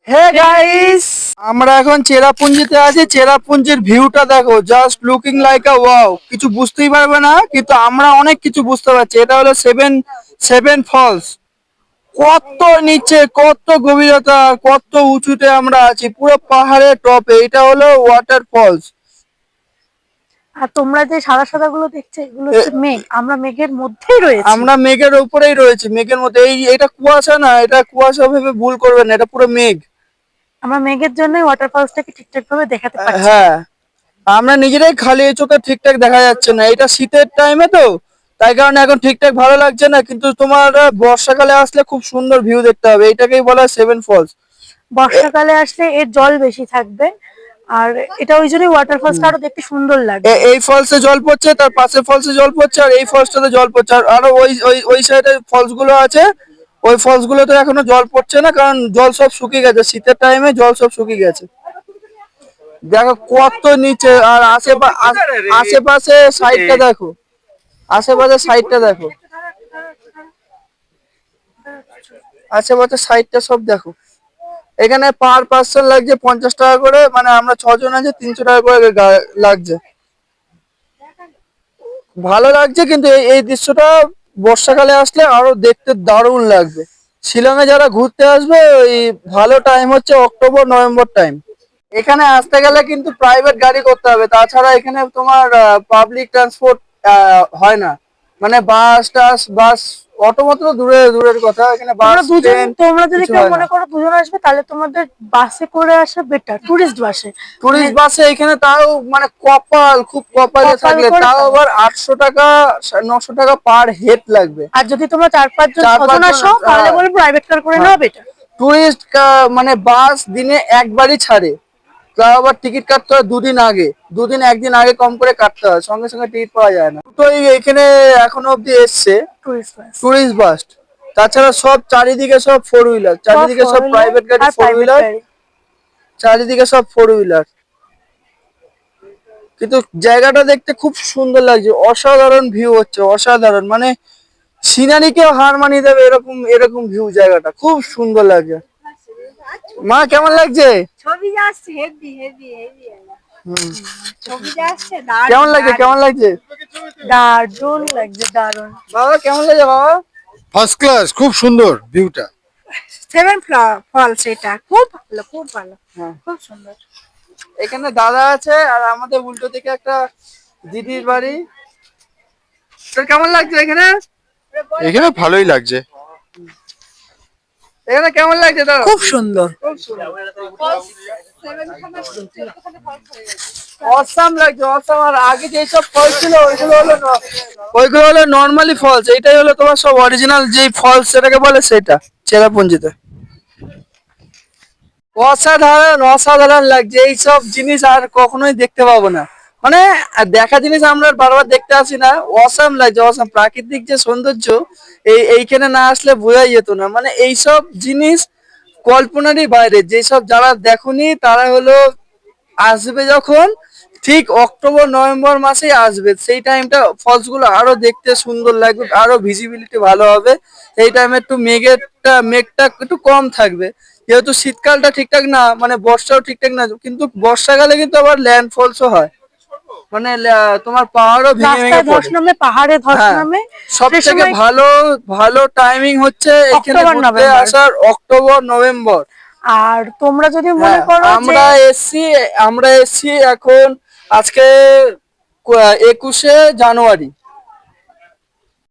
Hey guys, আমরা এখন চেরাপুঞ্জিতে আছি। চেরাপুঞ্জির ভিউটা দেখো, জাস্ট লুকিং লাইক আ ওয়াও। কিছু বুঝতেই পারবে না, কিন্তু আমরা অনেক কিছু বুঝতে পারছি। এটা হলো সেভেন সেভেন ফলস। কত নিচে, কত গভীরতা, কত উঁচুতে আমরা আছি, পুরো পাহাড়ের টপে। এটা হলো ওয়াটার ফলস। আর তোমরা যে সাদা সাদা গুলো দেখছো এগুলো হচ্ছে মেঘ। আমরা মেঘের মধ্যেই রয়েছি। আমরা মেঘের উপরেই রয়েছি, মেঘের মধ্যে। এটা কুয়াশা না, এটা কুয়াশা ভেবে ভুল করবেন না, এটা পুরো মেঘ। আমরা মেঘের জন্যই ওয়াটার ফলসটাকে ঠিকঠাক ভাবে দেখাতে পারছি না। হ্যাঁ, আমরা নিজেরাই খালি চোখে ঠিকঠাক দেখা যাচ্ছে না। এটা শীতের টাইমে তো, তাই কারণে এখন ঠিকঠাক ভালো লাগছে না। কিন্তু তোমার বর্ষাকালে আসলে খুব সুন্দর ভিউ দেখতে হবে। এটাকেই বলা হয় সেভেন ফলস। বর্ষাকালে আসলে এর জল বেশি থাকবে, আর এটা ওই জন্যই ওয়াটার ফলসটা আরো দেখতে সুন্দর লাগবে। এই ফলসে জল পড়ছে, তার পাশে ফলসে জল পড়ছে, আর এই ফলসটাতে জল পড়ছে। আর আরো ওই ওই ওই সাইডে ফলস গুলো আছে। ওই ফলস গুলোতে এখনো জল পড়ছে না, কারণ জল সব শুকিয়ে গেছে। শীতের টাইমে জল সব শুকিয়ে গেছে। দেখো কত নিচে, আর আশেপাশে সাইডটা দেখো, আশেপাশে সাইডটা দেখো, আশেপাশে সাইডটা সব দেখো। এখানে পার পার্সন লাগছে 50 টাকা করে, মানে আমরা 6 জন আছে, 300 টাকা করে লাগছে। ভালো লাগছে, কিন্তু এই দৃশ্যটা বর্ষাকালে আসলে আরো দেখতে দারুণ লাগবে। শিলংয়ে যারা ঘুরতে আসবে, ওই ভালো টাইম হচ্ছে অক্টোবর নভেম্বর টাইম। এখানে আসতে গেলে কিন্তু প্রাইভেট গাড়ি করতে হবে, তাছাড়া এখানে তোমার পাবলিক ট্রান্সপোর্ট হয় না। মানে বাস অটো মাত্র দূরের কথা, এখানে বাস ট্রেন তোমরা যদি কিছু কেউ হয় না। মনে করো দুজন আসবে, তাহলে তোমাদের বাসে করে আসা বেটার, টুরিস্ট বাসে। টুরিস্ট বাসে এখানে তাও মানে কপাল, খুব কপালে কপাল থাকলে করে তাও পাও। আবার 800 টাকা 900 টাকা পার হেড লাগবে। আর যদি তোমরা 4-5 জন চার 6 জন পাঁচজন আসো, তাহলে বলে প্রাইভেট কার করে নেওয়া বেটার। টুরিস্ট মানে বাস দিনে একবারই ছাড়ে, তাও আবার টিকিট কাটতে হয় দুদিন আগে। একদিন আগে কম করে কাটতে হয়, সঙ্গে সঙ্গে টিকিট পাওয়া যায় না। তো এখানে এখনো অব্দি এসছে টুরিস্ট বাস, টুরিস্ট বাস। তাছাড়া সব চারিদিকে সব ফোর হুইলার, সব চারিদিকে ফোর সব হুইলার প্রাইভেট গাড়ি, আর ফোর প্রাইভেট হুইলার, গাড়ি। চারিদিকে সব ফোর হুইলার। কিন্তু জায়গাটা দেখতে খুব সুন্দর লাগছে, অসাধারণ ভিউ হচ্ছে, অসাধারণ। মানে সিনারিকেও হার মানিয়ে দেবে এরকম এরকম ভিউ। জায়গাটা খুব সুন্দর লাগছে। মা কেমন লাগছে? ছবি আসছে হেভি হেভি হেভি। হুম, ছবি আসছে কেমন লাগছে, কেমন লাগছে? দারুণ লাগছে, দারুণ। বাবা কেমন লাগছে বাবা? ফার্স্ট ক্লাস, খুব সুন্দর ভিউটা। সেভেন ফলস, এটা খুব ভালো, খুব ভালো, হ্যাঁ, খুব সুন্দর। এখানে দাদা আছে, আর আমাদের উল্টো দিকে একটা দিদির বাড়ি। তোর কেমন লাগছে এখানে? এখানে ভালোই লাগছে। এখানে কেমন লাগছে তোর? খুব সুন্দর। অসাম লাগছে, অসাম। আর আগে যে সব ফলস ছিল ওইগুলো হলো নর্মালি ফলস। এইটাই হলো তোমার সব অরিজিনাল যে ফলস, সেটাকে বলে সেটা চেরাপুঞ্জিতে। অসাধারণ, অসাধারণ লাগছে। এইসব জিনিস আর কখনোই দেখতে পাবো না। মানে দেখা জিনিস আমরা আর বারবার দেখতে আসি না। অসাম লাগছে, অসাম। প্রাকৃতিক যে সৌন্দর্য, এইখানে না আসলে বোঝাই যেত না। মানে এইসব জিনিস কল্পনারই বাইরে। যেসব যারা দেখোনি তারা হলো আসবে যখন, ঠিক অক্টোবর নভেম্বর মাসেই আসবে। সেই টাইমটা ফলস গুলো আরো দেখতে সুন্দর লাগবে, আরো ভিজিবিলিটি ভালো হবে। এই টাইমে একটু মেঘটা একটু কম থাকবে, যেহেতু শীতকালটা ঠিকঠাক না, মানে বর্ষাও ঠিকঠাক না। কিন্তু বর্ষাকালে কিন্তু আবার ল্যান্ড ফলসও হয়, মানে তোমার পাহাড়ও ভেঙে ভেঙে রাস্তায় ধস পড়ে। নামে, পাহাড়ে ধস হ্যাঁ, নামে। সব সে থেকে সময় ভালো ভালো টাইমিং হচ্ছে এখানে অক্টোবর ঘুরতে নভেম্বর। আসার অক্টোবর নভেম্বর। আর তোমরা যদি মনে হ্যাঁ, করো যে আমরা এসছি এখন। আজকে 21শে জানুয়ারি।